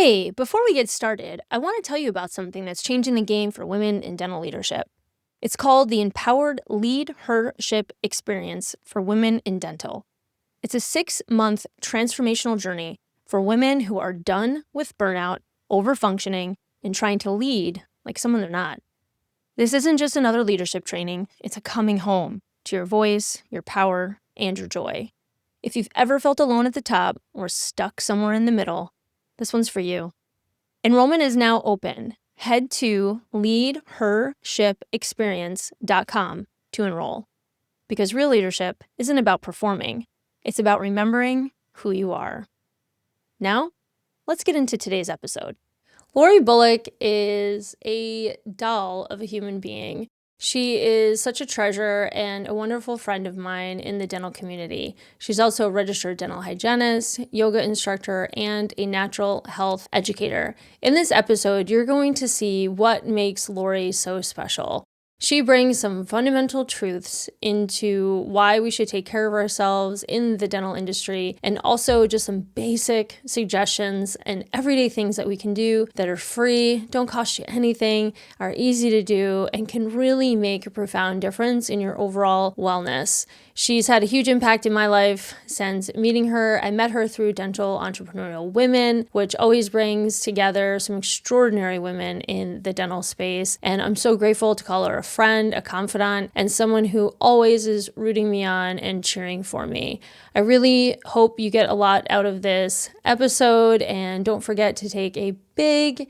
Hey, before we get started, I want to tell you about something that's changing the game for women in dental leadership. It's called the Empowered Leadership Experience for Women in Dental. It's a 6-month transformational journey for women who are done with burnout, overfunctioning, and trying to lead like someone they're not. This isn't just another leadership training, it's a coming home to your voice, your power, and your joy. If you've ever felt alone at the top or stuck somewhere in the middle, this one's for you. Enrollment is now open. Head to leadhershipexperience.com to enroll. Because real leadership isn't about performing, it's about remembering who you are. Now, let's get into today's episode. Lori Bulloch is a doll of a human being. She is such a treasure and a wonderful friend of mine in the dental community. She's also a registered dental hygienist, yoga instructor, and a natural health educator. In this episode, you're going to see what makes Lori so special. She brings some fundamental truths into why we should take care of ourselves in the dental industry, and also just some basic suggestions and everyday things that we can do that are free, don't cost you anything, are easy to do, and can really make a profound difference in your overall wellness. She's had a huge impact in my life since meeting her. I met her through Dental Entrepreneurial Women, which always brings together some extraordinary women in the dental space. And I'm so grateful to call her a friend, a confidant, and someone who always is rooting me on and cheering for me. I really hope you get a lot out of this episode, and don't forget to take a big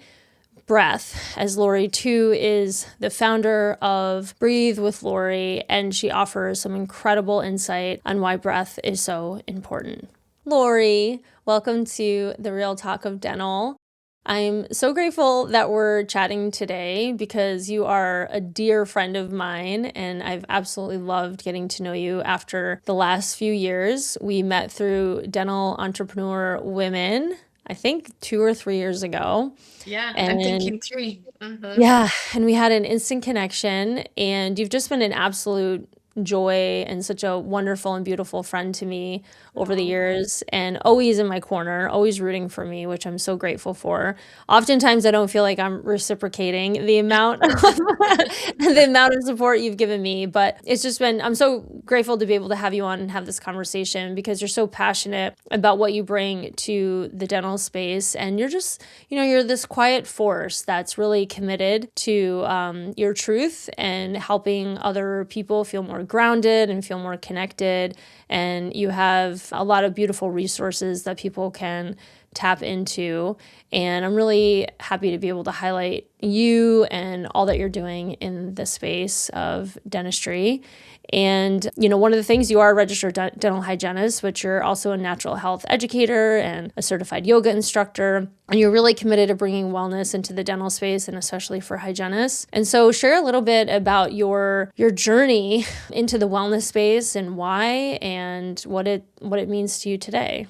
breath, as Lori too is the founder of Breathe with Lori, and she offers some incredible insight on why breath is so important. Lori, welcome to the Real Talk of Dental. I'm so grateful that we're chatting today because you are a dear friend of mine, and I've absolutely loved getting to know you after the last few years. We met through Dental Entrepreneur Women, I think 2 or 3 years ago. Yeah, I'm And thinking 3. yeah, and we had an instant connection, and you've just been an absolute joy and such a wonderful and beautiful friend to me over the Oh, years, and always in my corner, always rooting for me, which I'm so grateful for. Oftentimes I don't feel like I'm reciprocating the amount of the amount of support you've given me, but it's just been, I'm so grateful to be able to have you on and have this conversation because you're so passionate about what you bring to the dental space, and you're just, you're this quiet force that's really committed to your truth and helping other people feel more grounded and feel more connected. And you have a lot of beautiful resources that people can tap into. And I'm really happy to be able to highlight you and all that you're doing in the space of dentistry. And, one of the things, you are a registered dental hygienist, but you're also a natural health educator and a certified yoga instructor. And you're really committed to bringing wellness into the dental space, and especially for hygienists. And so share a little bit about your journey into the wellness space and why, and what it means to you today.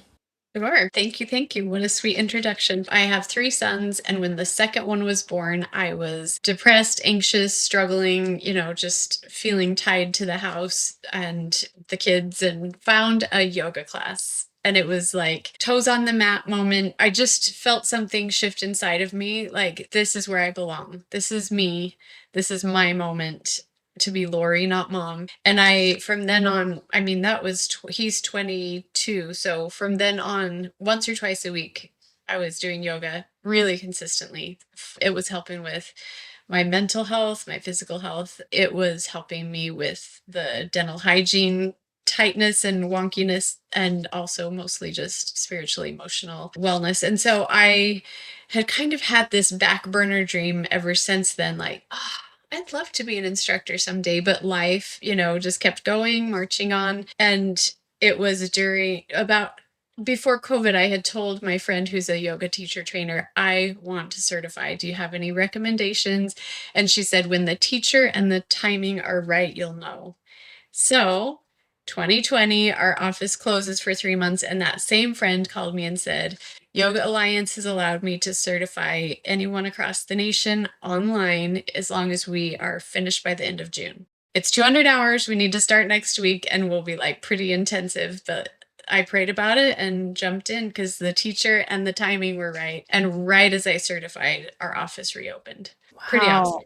sure. Thank you. Thank you. What a sweet introduction. I have 3 sons, and when the second one was born, I was depressed, anxious, struggling, just feeling tied to the house and the kids, and found a yoga class. And it was like toes on the mat moment. I just felt something shift inside of me. Like, this is where I belong. This is me. This is my moment to be Lori, not mom. And from then on, I mean, that was, he's 22. So from then on, once or twice a week, I was doing yoga really consistently. It was helping with my mental health, my physical health. It was helping me with the dental hygiene tightness and wonkiness, and also mostly just spiritual, emotional wellness. And so I had kind of had this back burner dream ever since then, like, I'd love to be an instructor someday, but life, just kept going, marching on. And it was before COVID, I had told my friend who's a yoga teacher trainer, I want to certify. Do you have any recommendations? And she said, when the teacher and the timing are right, you'll know. So 2020, our office closes for 3 months, and that same friend called me and said, Yoga Alliance has allowed me to certify anyone across the nation online as long as we are finished by the end of June. It's 200 hours. We need to start next week, and we'll be like pretty intensive, but I prayed about it and jumped in because the teacher and the timing were right. And right as I certified, our office reopened. Pretty Wow. awesome.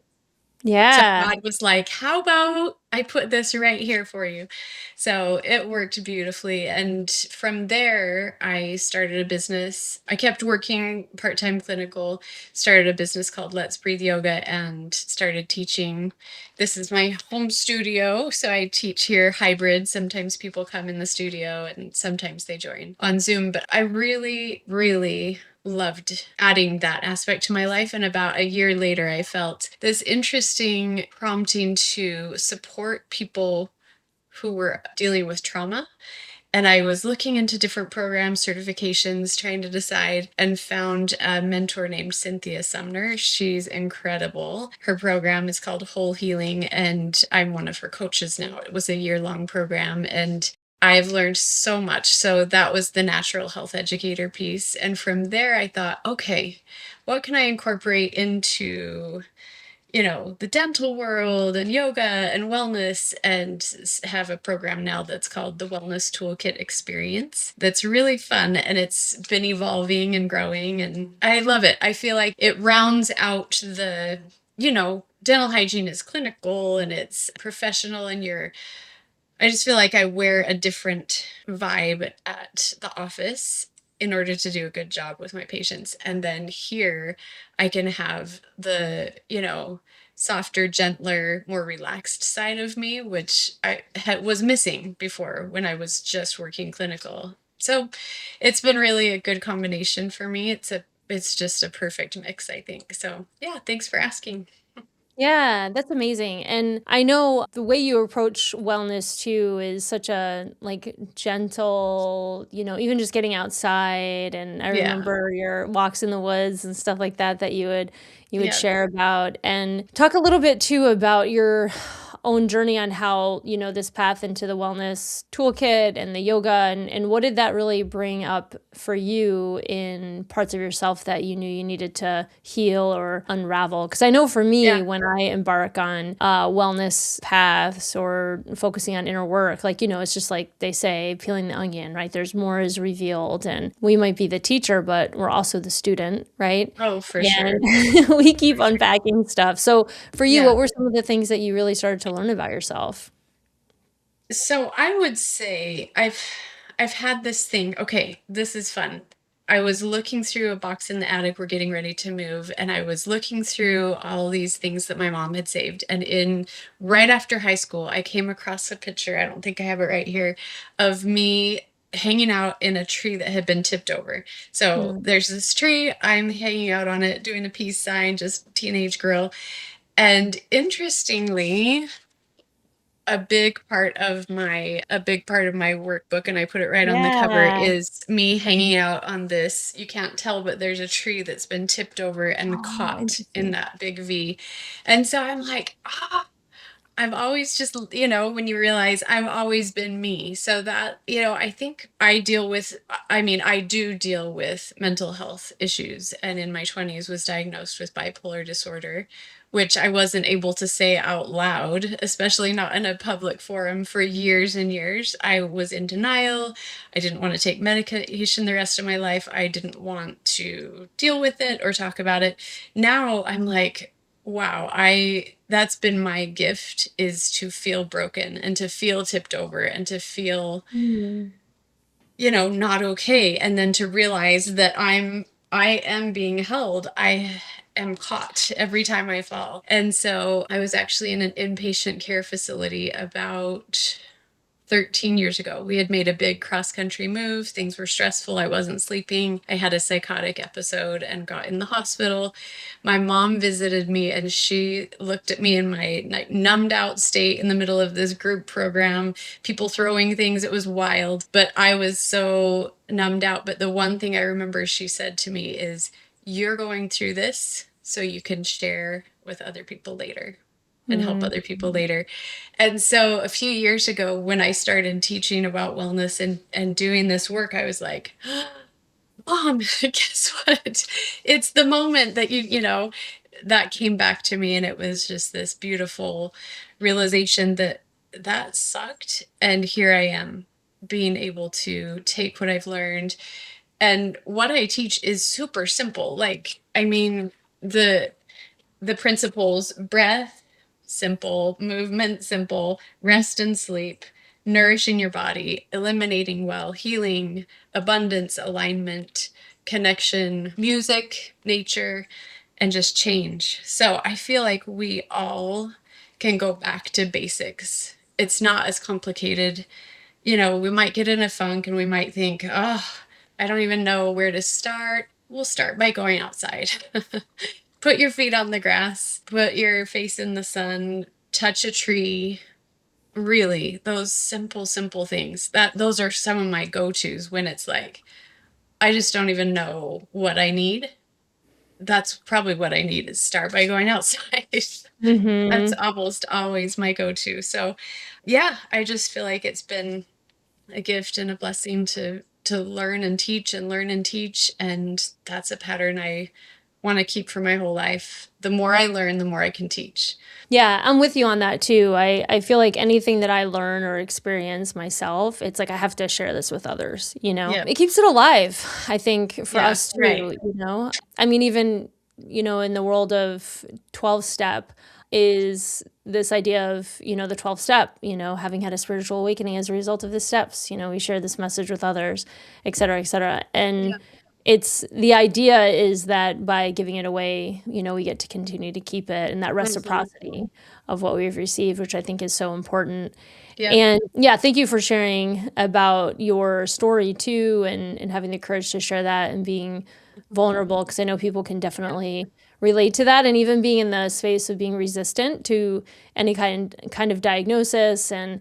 So Yeah. God was like, how about I put this right here for you? So it worked beautifully. And from there, I started a business. I kept working part time clinical, started a business called Let's Breathe Yoga, and started teaching. This is my home studio. So I teach here hybrid. Sometimes people come in the studio and sometimes they join on Zoom. But I really, really loved adding that aspect to my life. And about a year later, I felt this interesting prompting to support people who were dealing with trauma. And I was looking into different programs, certifications, trying to decide, and found a mentor named Cynthia Sumner. She's incredible. Her program is called Whole Healing, and I'm one of her coaches now. It was a year-long program, and I've learned so much. So that was the natural health educator piece. And from there, I thought, okay, what can I incorporate into the dental world and yoga and wellness, and have a program now that's called the Wellness Toolkit Experience. That's really fun, and it's been evolving and growing, and I love it. I feel like it rounds out dental hygiene is clinical and it's professional, and I just feel like I wear a different vibe at the office in order to do a good job with my patients. And then here I can have the, softer, gentler, more relaxed side of me, which was missing before when I was just working clinical. So it's been really a good combination for me. It's just a perfect mix, I think. So yeah, thanks for asking. Yeah, that's amazing. And I know the way you approach wellness too is such a like gentle, even just getting outside. And I Yeah. remember your walks in the woods and stuff like that that you would Yeah. share about. And talk a little bit too about your own journey on how, this path into the wellness toolkit and the yoga and what did that really bring up for you in parts of yourself that you knew you needed to heal or unravel? Because I know for me, Yeah. when I embark on wellness paths or focusing on inner work, like, it's just like they say, peeling the onion, right? There's more is revealed, and we might be the teacher, but we're also the student, right? Oh, for And sure. we keep unpacking stuff. So for you, Yeah. what were some of the things that you really started to learn about yourself? So I would say I've had this thing. Okay, this is fun. I was looking through a box in the attic. We're getting ready to move, and I was looking through all these things that my mom had saved. And in right after high school, I came across a picture. I don't think I have it right here, of me hanging out in a tree that had been tipped over. So Mm. there's this tree. I'm hanging out on it, doing a peace sign, just teenage girl. And interestingly, a big part of my workbook, and I put it right on the cover, Yeah. is me hanging out on this. You can't tell, but there's a tree that's been tipped over and Oh, caught in interesting. that big V. And so I'm like, I've always just, when you realize I've always been me. So that, I think I do deal with mental health issues. And in my 20s was diagnosed with bipolar disorder, which I wasn't able to say out loud, especially not in a public forum, for years and years. I was in denial. I didn't want to take medication the rest of my life. I didn't want to deal with it or talk about it. Now I'm like, wow, I that's been my gift, is to feel broken and to feel tipped over and to feel, Mm. not okay, and then to realize that I am being held. I am caught every time I fall. And so I was actually in an inpatient care facility about 13 years ago. We had made a big cross country move. Things were stressful. I wasn't sleeping. I had a psychotic episode and got in the hospital. My mom visited me, and she looked at me in my like numbed out state in the middle of this group program, people throwing things. It was wild, but I was so numbed out. But the one thing I remember she said to me is, "You're going through this so you can share with other people later and help Mm. other people later." And so a few years ago, when I started teaching about wellness and doing this work, I was like, Mom, guess what? It's the moment that that came back to me. And it was just this beautiful realization that sucked. And here I am being able to take what I've learned. And what I teach is super simple. Like, I mean, the principles: breath, simple; movement, simple; rest and sleep; nourishing your body; eliminating well; healing; abundance; alignment; connection; music; nature; and just change. So I feel like we all can go back to basics. It's not as complicated. We might get in a funk and we might think, oh, I don't even know where to start. We'll start by going outside. Put your feet on the grass, put your face in the sun, touch a tree. Really, those simple, simple things. Those are some of my go-tos when it's like, I just don't even know what I need. That's probably what I need, is start by going outside. That's Mm-hmm. almost always my go-to. So yeah, I just feel like it's been a gift and a blessing to learn and teach and learn and teach. And that's a pattern I want to keep for my whole life. The more I learn, the more I can teach. Yeah, I'm with you on that too. I feel like anything that I learn or experience myself, it's like I have to share this with others, you know? Yeah. It keeps it alive, I think, for Yeah. us Right. too, you know? I mean, even, in the world of 12 step is this idea of, the 12 step, having had a spiritual awakening as a result of the steps, we share this message with others, et cetera, et cetera. And Yeah. it's the idea is that by giving it away, we get to continue to keep it, and that Mhm. reciprocity of what we've received, which I think is so important. Yep. And yeah, thank you for sharing about your story too, and having the courage to share that and being vulnerable, because I know people can Yeah. definitely relate to that, and even being in the space of being resistant to any kind of diagnosis and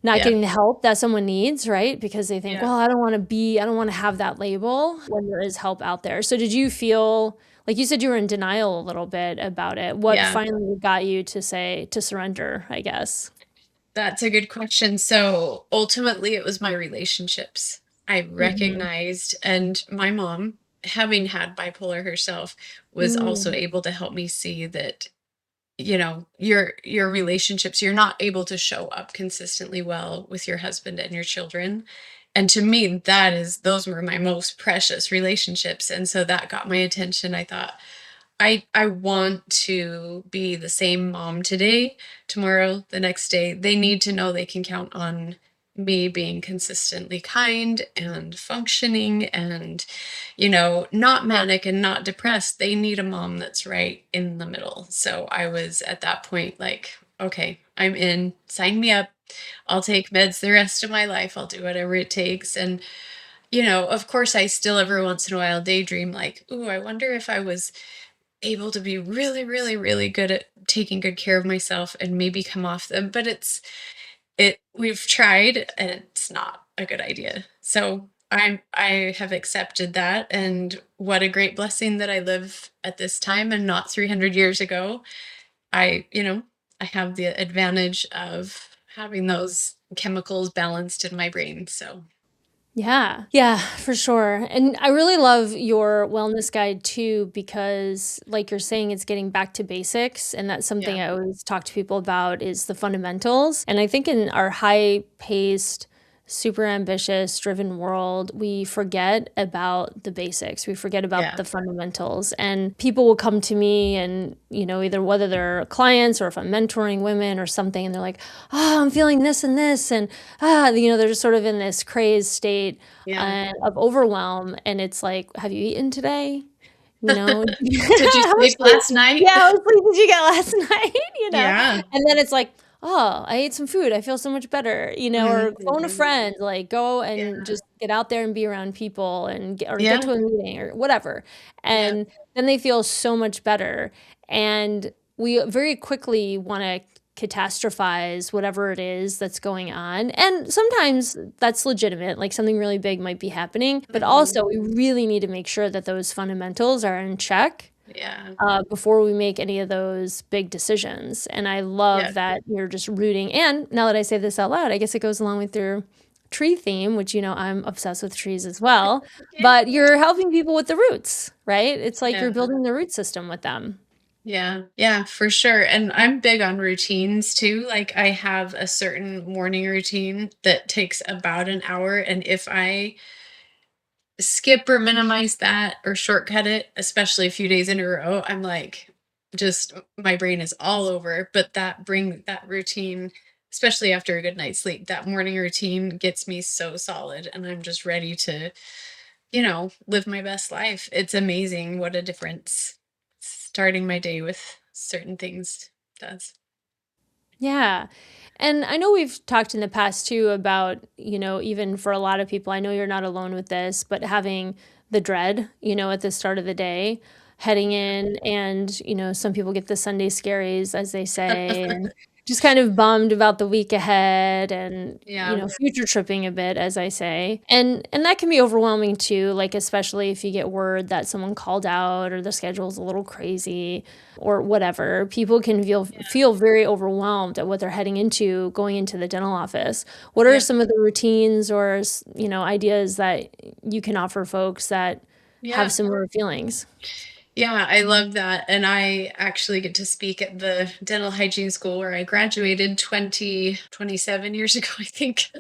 not Yeah. getting the help that someone needs, right? Because they think, Yeah. well, I don't want to have that label when there is help out there. So did you feel like, you said you were in denial a little bit about it? What Yeah. finally got you to surrender, I guess? That's a good question. So ultimately, it was my relationships. I Mhm. recognized, and my mom, having had bipolar herself, was also Mm. able to help me see that, your relationships, you're not able to show up consistently well with your husband and your children. And to me, those were my most precious relationships. And so that got my attention. I thought, I want to be the same mom today, tomorrow, the next day. They need to know they can count on me being consistently kind and functioning and, not manic and not depressed. They need a mom that's right in the middle. So I was at that point like, okay, I'm in, sign me up. I'll take meds the rest of my life. I'll do whatever it takes. And, of course, I still every once in a while daydream like, ooh, I wonder if I was able to be really, really, really good at taking good care of myself and maybe come off them. But we've tried and it's not a good idea. So I have accepted that. And what a great blessing that I live at this time and not 300 years ago. I have the advantage of having those chemicals balanced in my brain. So Yeah. Yeah, for sure. And I really love your wellness guide too, because like you're saying, it's getting back to basics. And that's something yeah, I always talk to people about, is the fundamentals. And I think in our high paced, super ambitious, driven world, we forget about the basics. We forget about yeah, the fundamentals. And people will come to me and, either whether they're clients or if I'm mentoring women or something, and they're like, oh, I'm feeling this and this. And, they're just sort of in this crazed state yeah. of overwhelm. And it's like, have you eaten today? Did you How much sleep sleep? last night? Yeah, how much sleep did you get last night? Yeah. And then it's like, oh, I ate some food. I feel so much better, or phone a Mhm. friend, like go and Yeah. just get out there and be around people and get Yeah. to a meeting or whatever. Yeah. And then they feel so much better. And we very quickly want to catastrophize whatever it is that's going on. And sometimes that's legitimate, like something really big might be happening, but Mhm. also we really need to make sure that those fundamentals are in check Yeah. before we make any of those big decisions. And I Yeah. love that you're just rooting. And now that I say this out loud, I guess it goes along with your tree theme, which, I'm obsessed with trees as well. Yeah. But you're helping people with the roots, right? It's like you're Yeah. building the root system with them. Yeah, yeah, for sure. And I'm big on routines too. Like I have a certain morning routine that takes about an hour. And if I skip or minimize that or shortcut it, especially a few days in a row, I'm like, just my brain is all over. But that routine, especially after a good night's sleep, that morning routine gets me so solid and I'm just ready to, live my best life. It's amazing what a difference starting my day with certain things does. Yeah. And I know we've talked in the past too about, even for a lot of people, I know you're not alone with this, but having the dread, at the start of the day, heading in and, some people get the Sunday scaries, as they say, and just kind of bummed about the week ahead and, Yeah. future tripping a bit, as I say. And that can be overwhelming too, like especially if you get word that someone called out or the schedule's a little crazy or whatever. People can feel very overwhelmed at what they're heading into going into the dental office. What are Yep. some of the routines or ideas that you can offer folks that have Yeah. similar feelings? Yeah, I love that. And I actually get to speak at the dental hygiene school where I graduated 27 years ago, I think.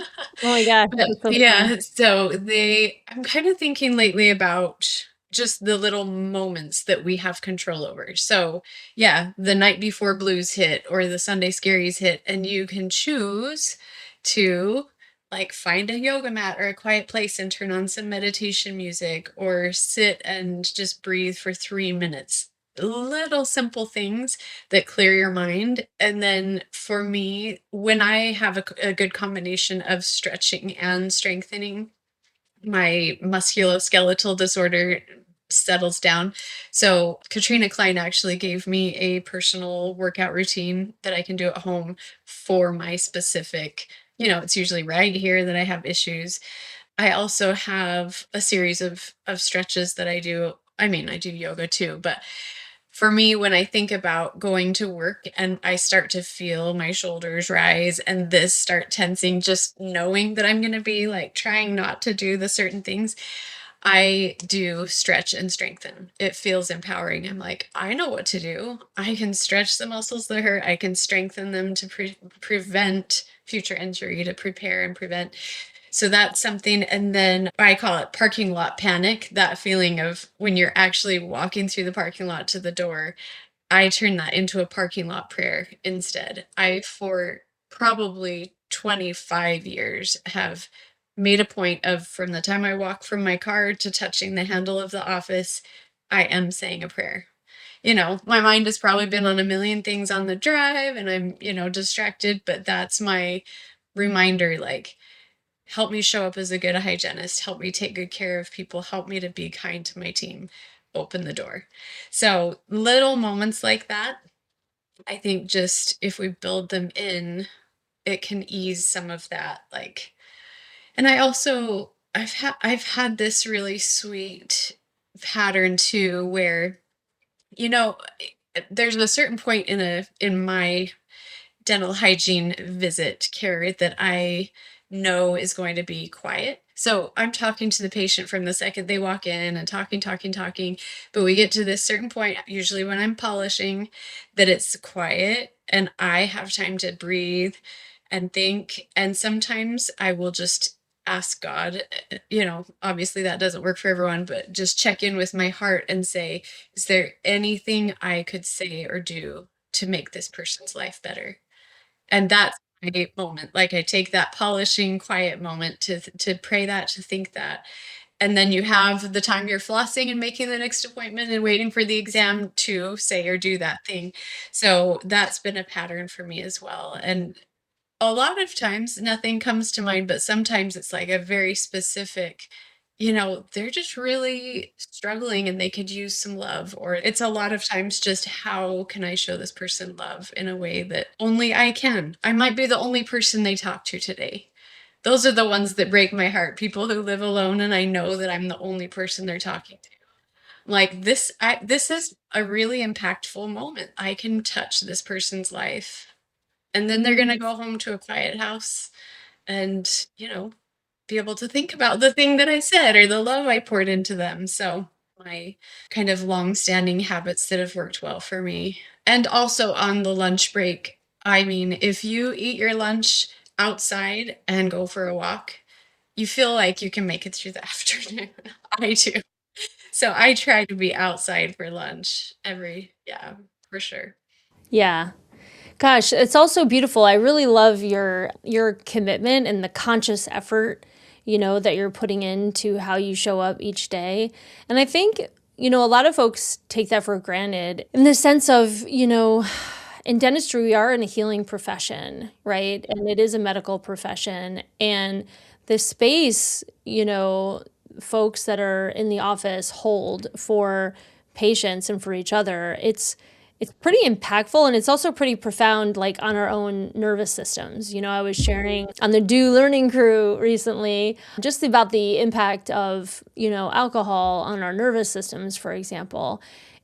Oh my gosh, But that's so fun. yeah, so I'm kind of thinking lately about just the little moments that we have control over. So, yeah, the night before blues hit or the Sunday scaries hit, and you can choose to like find a yoga mat or a quiet place and turn on some meditation music or sit and just breathe for 3 minutes. Little simple things that clear your mind. And then for me, when I have a good combination of stretching and strengthening, my musculoskeletal disorder settles down. So Katrina Klein actually gave me a personal workout routine that I can do at home for my specific, it's usually right here that I have issues. I also have a series of stretches that I do. I mean, I do yoga too, but for me, when I think about going to work and I start to feel my shoulders rise and this start tensing, just knowing that I'm going to be like trying not to do the certain things, I do stretch and strengthen. It feels empowering. I'm like, I know what to do. I can stretch the muscles that hurt. I can strengthen them to prevent future injury, to prepare and prevent. So that's something. And then I call it parking lot panic, that feeling of when you're actually walking through the parking lot to the door. I turn that into a parking lot prayer instead. I, for probably 25 years, have made a point of from the time I walk from my car to touching the handle of the office, I am saying a prayer. My mind has probably been on a million things on the drive and I'm, distracted, but that's my reminder like, help me show up as a good hygienist, help me take good care of people, help me to be kind to my team, open the door. So little moments like that, I think just if we build them in, it can ease some of that. Like, and I've had this really sweet pattern too, where, you know, there's a certain point in my dental hygiene visit care that I know is going to be quiet. So I'm talking to the patient from the second they walk in and talking, talking, talking. But we get to this certain point, usually when I'm polishing, that it's quiet and I have time to breathe and think. And sometimes I will just ask God, obviously that doesn't work for everyone, but just check in with my heart and say, is there anything I could say or do to make this person's life better? And that's my moment. Like I take that polishing quiet moment to pray that, to think that. And then you have the time you're flossing and making the next appointment and waiting for the exam to say or do that thing. So that's been a pattern for me as well. And a lot of times nothing comes to mind, but sometimes it's like a very specific, they're just really struggling and they could use some love. Or it's a lot of times just how can I show this person love in a way that only I can? I might be the only person they talk to today. Those are the ones that break my heart. People who live alone and I know that I'm the only person they're talking to. Like this is a really impactful moment. I can touch this person's life and then they're going to go home to a quiet house and, be able to think about the thing that I said or the love I poured into them. So, my kind of long-standing habits that have worked well for me. And also on the lunch break, I mean, if you eat your lunch outside and go for a walk, you feel like you can make it through the afternoon. I do. So I try to be outside for lunch yeah, for sure. Yeah. Gosh, it's also beautiful. I really love your commitment and the conscious effort, that you're putting into how you show up each day. And I think, a lot of folks take that for granted in the sense of, in dentistry, we are in a healing profession, right? And it is a medical profession. And the space, folks that are in the office hold for patients and for each other, it's pretty impactful, and it's also pretty profound, like on our own nervous systems. I was sharing on the Do Learning crew recently just about the impact of, alcohol on our nervous systems, for example,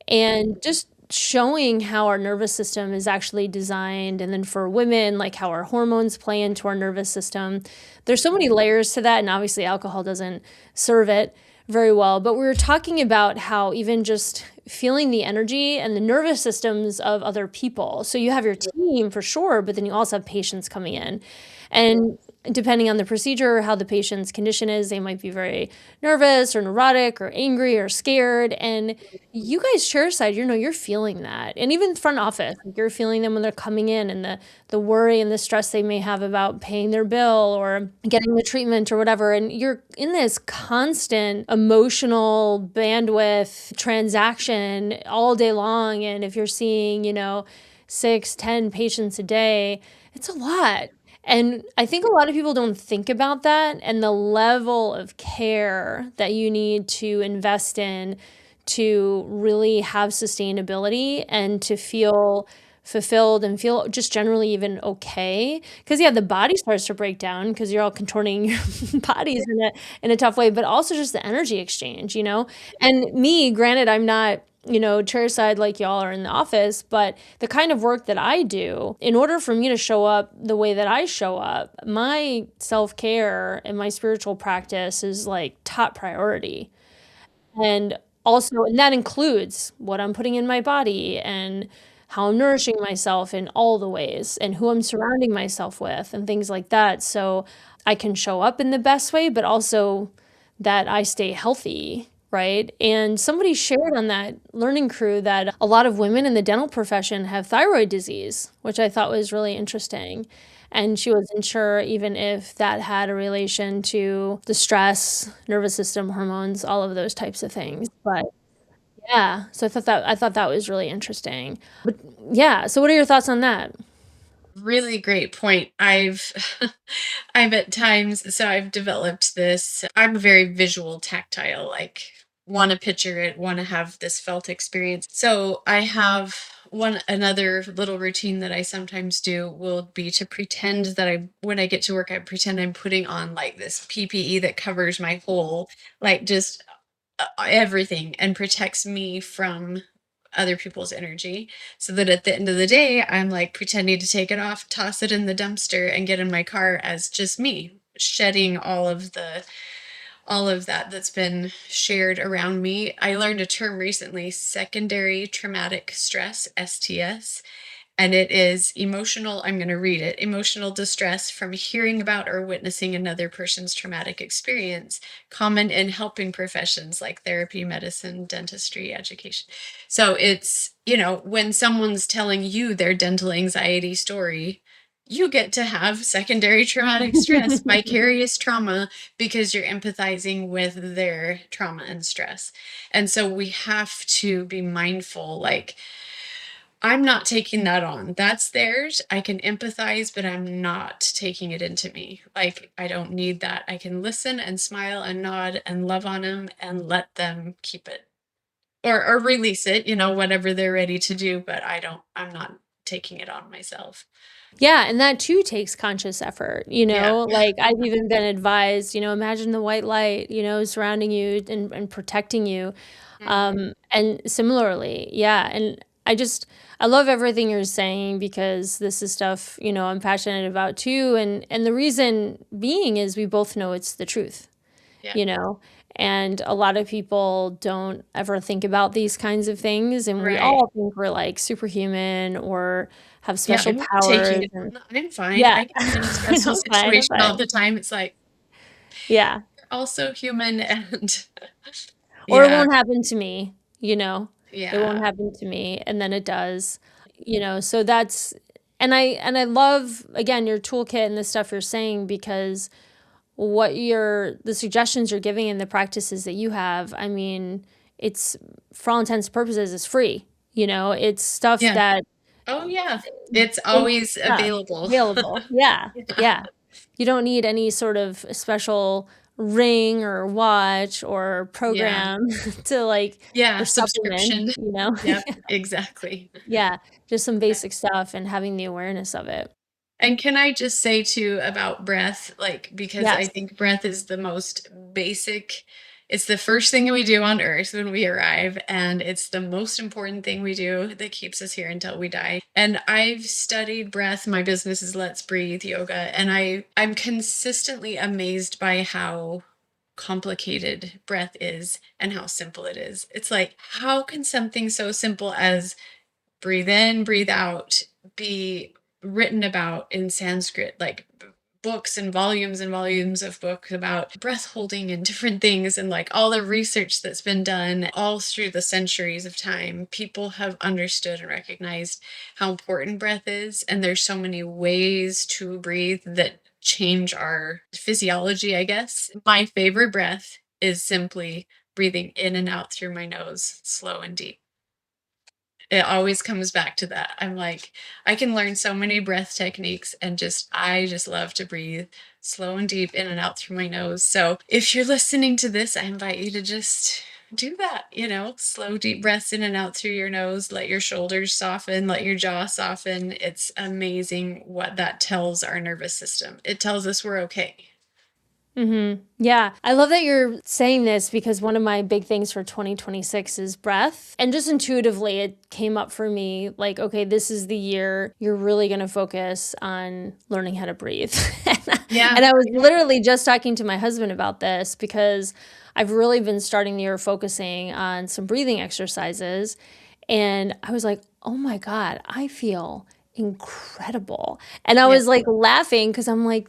and just showing how our nervous system is actually designed. And then for women, like how our hormones play into our nervous system. There's so many layers to that, and obviously alcohol doesn't serve it very well. But we were talking about how even just feeling the energy and the nervous systems of other people. So you have your team for sure, but then you also have patients coming in. And depending on the procedure, how the patient's condition is, they might be very nervous or neurotic or angry or scared. And you guys, chairside, you're feeling that. And even front office, like you're feeling them when they're coming in, and the worry and the stress they may have about paying their bill or getting the treatment or whatever. And you're in this constant emotional bandwidth transaction all day long. And if you're seeing, 6, 10 patients a day, it's a lot. And I think a lot of people don't think about that and the level of care that you need to invest in to really have sustainability and to feel fulfilled and feel just generally even okay. Because yeah, the body starts to break down because you're all contorting your bodies in a tough way, but also just the energy exchange. And me, granted, I'm not chairside like y'all are in the office, but the kind of work that I do, in order for me to show up the way that I show up, my self-care and my spiritual practice is like top priority. And also, and that includes what I'm putting in my body and how I'm nourishing myself in all the ways and who I'm surrounding myself with and things like that. So I can show up in the best way, but also that I stay healthy, right? And somebody shared on that learning crew that a lot of women in the dental profession have thyroid disease, which I thought was really interesting. And she wasn't sure even if that had a relation to the stress, nervous system, hormones, all of those types of things. But yeah, so I thought that was really interesting. But yeah, so what are your thoughts on that? Really great point. I've at times, so I've developed this, I'm very visual tactile, like want to picture it, want to have this felt experience. So I have another little routine that I sometimes do will be to pretend that when I get to work, I pretend I'm putting on like this PPE that covers my whole, like just everything and protects me from other people's energy, so that at the end of the day I'm like pretending to take it off, toss it in the dumpster, and get in my car as just me, shedding all of that that's been shared around me. I learned a term recently, secondary traumatic stress, STS, and it is emotional, I'm going to read it, emotional distress from hearing about or witnessing another person's traumatic experience, common in helping professions like therapy, medicine, dentistry, education. So it's, when someone's telling you their dental anxiety story, you get to have secondary traumatic stress, vicarious trauma, because you're empathizing with their trauma and stress. And so we have to be mindful, like, I'm not taking that on. That's theirs. I can empathize, but I'm not taking it into me. Like, I don't need that. I can listen and smile and nod and love on them and let them keep it, or release it, whatever they're ready to do. But I'm not taking it on myself. Yeah, and that too takes conscious effort, Yeah. like I've even been advised, imagine the white light, surrounding you and protecting you. Mhm. And similarly, yeah, and I love everything you're saying because this is stuff, I'm passionate about too. And the reason being is we both know it's the truth, Yeah. you know? And a lot of people don't ever think about these kinds of things. And we Right. all think we're like superhuman or have Yeah, special I'm taking powers. it. And I'm fine. yeah, I get in a stressful I'm fine. I'm situation all fine. the time. It's like, Yeah. you're also human and Or it yeah, won't happen to me, you know? It won't yeah, happen to me, and then it does, so that's and I love, again, your toolkit and the stuff you're saying because the suggestions you're giving and the practices that you have, I mean, it's for all intents and purposes, it's free, it's stuff yeah. that Oh, yeah. It's basic always stuff available. available. Yeah, Yeah. yeah. You don't need any sort of special ring or watch or Yeah. program to like Yeah, or supplement, subscription. you know? Yep, exactly. Yeah, just some basic stuff and having the awareness of it. And can I just say too about breath, like, because I Yes. think breath is the most basic, it's the first thing we do on earth when we arrive, and it's the most important thing we do that keeps us here until we die. And I've studied breath. My business is Let's Breathe Yoga, and I'm consistently amazed by how complicated breath is and how simple it is. It's like, how can something so simple as breathe in, breathe out, be written about in Sanskrit, like books and volumes of books about breath holding and different things, and like all the research that's been done all through the centuries of time. People have understood and recognized how important breath is, and there's so many ways to breathe that change our physiology, I guess. My favorite breath is simply breathing in and out through my nose, slow and deep. It always comes back to that. I'm like, I can learn so many breath techniques, and I just love to breathe slow and deep in and out through my nose. So if you're listening to this, I invite you to just do that, slow, deep breaths in and out through your nose. Let your shoulders soften, let your jaw soften. It's amazing what that tells our nervous system. It tells us we're okay. Yeah. I love that you're saying this because one of my big things for 2026 is breath. And just intuitively, it came up for me like, okay, this is the year you're really going to focus on learning how to breathe. Yeah. And I was literally just talking to my husband about this because I've really been starting the year focusing on some breathing exercises. And I was like, oh my God, I feel incredible. And I Yeah. was like laughing because I'm like,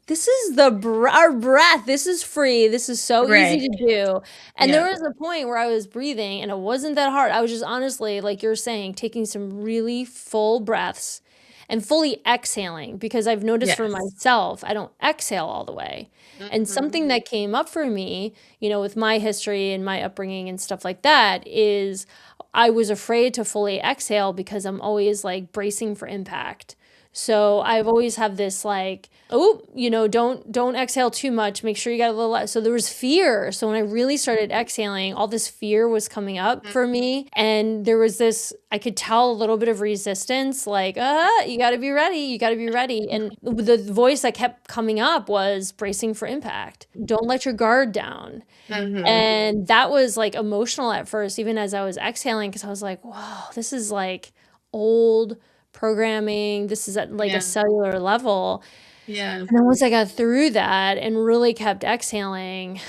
this is our breath. This is free. This is so easy Right. to do. And there Yeah. was a point where I was breathing and it wasn't that hard. I was just honestly, like you're saying, taking some really full breaths and fully exhaling because I've noticed for Yes. myself, I don't exhale all the way. And Mhm. something that came up for me, with my history and my upbringing and stuff like that is I was afraid to fully exhale because I'm always like bracing for impact. So I've always have this like, oh, don't exhale too much. Make sure you got a little. So there was fear. So when I really started exhaling, all this fear was coming up for me, and there was this. I could tell a little bit of resistance, like, you got to be ready. You got to be ready. And the voice that kept coming up was bracing for impact. Don't let your guard down. Mhm. And that was like emotional at first, even as I was exhaling, because I was like, wow, this is like old programming. This is at like a Yeah. cellular level. Yeah. And then once I got through that and really kept exhaling,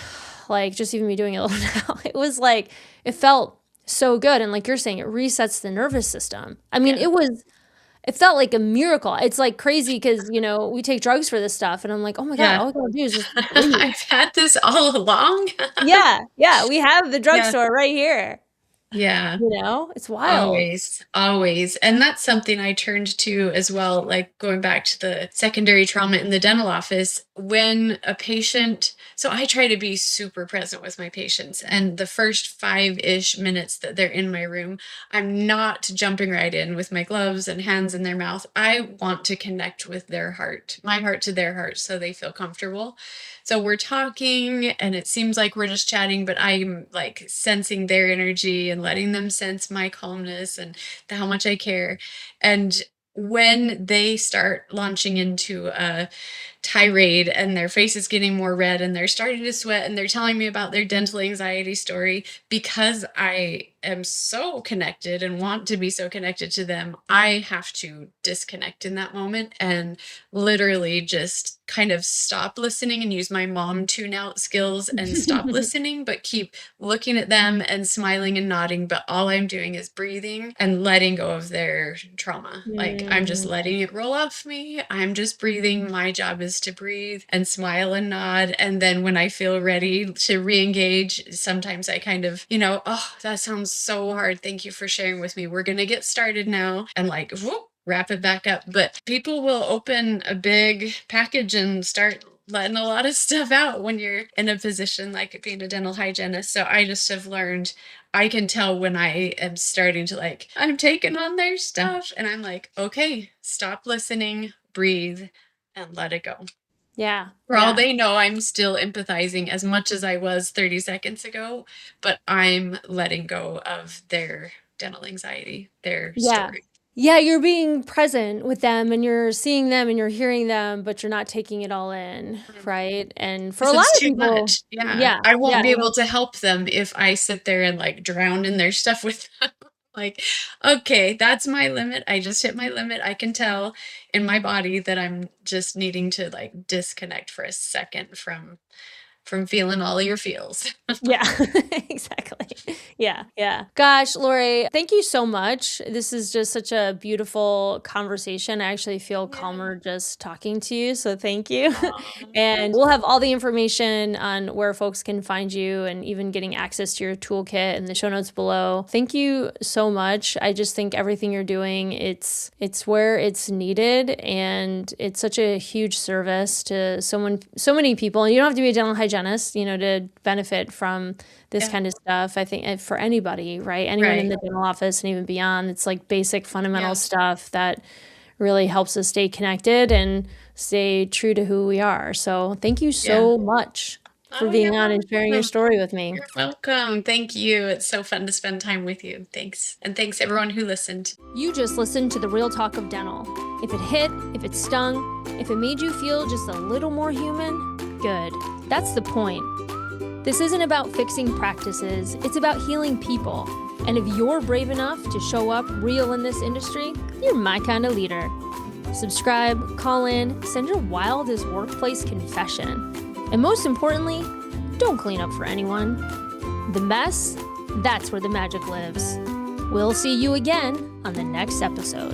like just even me doing it a little now, it was like, it felt so good. And like you're saying, it resets the nervous system. I mean, Yeah. it felt like a miracle. It's like crazy because, we take drugs for this stuff. And I'm like, oh my God, Yeah. all I gotta do is just breathe. I've had this all along. Yeah. Yeah. We have the Yeah. drugstore right here. Yeah. It's wild. Always, always. And that's something I turned to as well, like going back to the secondary trauma in the dental office. When a patient, so I try to be super present with my patients, and the first 5-ish minutes that they're in my room, I'm not jumping right in with my gloves and hands in their mouth. I want to connect with their heart, my heart to their heart, so they feel comfortable. So we're talking and it seems like we're just chatting, but I'm like sensing their energy and letting them sense my calmness and how much I care. And when they start launching into a tirade and their face is getting more red and they're starting to sweat and they're telling me about their dental anxiety story, because I am so connected and want to be so connected to them, I have to disconnect in that moment and literally just kind of stop listening and use my mom tune out skills and stop listening, but keep looking at them and smiling and nodding. But all I'm doing is breathing and letting go of their trauma. Like, I'm just letting it roll off me. I'm just breathing. My job is to breathe and smile and nod. And then when I feel ready to re-engage, sometimes I kind of, oh, that sounds so hard. Thank you for sharing with me. We're going to get started now. And like, whoop, wrap it back up. But people will open a big package and start letting a lot of stuff out when you're in a position like being a dental hygienist. So I just have learned, I can tell when I am starting to I'm taking on their stuff and I'm like, okay, stop listening, breathe, and let it go. Yeah. For all they know, I'm still empathizing as much as I was 30 seconds ago, but I'm letting go of their dental anxiety, their story. Yeah, you're being present with them and you're seeing them and you're hearing them, but you're not taking it all in, right? And for a lot of people, much. Yeah. I won't be able to help them if I sit there and drown in their stuff with them. Okay, that's my limit. I just hit my limit. I can tell in my body that I'm just needing to disconnect for a second from feeling all your feels. Yeah, exactly. Yeah. Gosh, Lori, thank you so much. This is just such a beautiful conversation. I actually feel calmer just talking to you, so thank you. And we'll have all the information on where folks can find you and even getting access to your toolkit in the show notes below. Thank you so much. I just think everything you're doing, it's where it's needed, and it's such a huge service to so many people. And you don't have to be a dental hygienist, to benefit from this kind of stuff. I think for anybody, right? Anyone in the dental office and even beyond, it's basic fundamental stuff that really helps us stay connected and stay true to who we are. So thank you so much for being on and sharing your story with me. You're welcome. Thank you. It's so fun to spend time with you. Thanks. And thanks everyone who listened. You just listened to the Real Talk of Dental. If it hit, if it stung, if it made you feel just a little more human, good. That's the point. This isn't about fixing practices, it's about healing people. And if you're brave enough to show up real in this industry, you're my kind of leader. Subscribe, call in, send your wildest workplace confession. And most importantly, don't clean up for anyone. The mess, that's where the magic lives. We'll see you again on the next episode.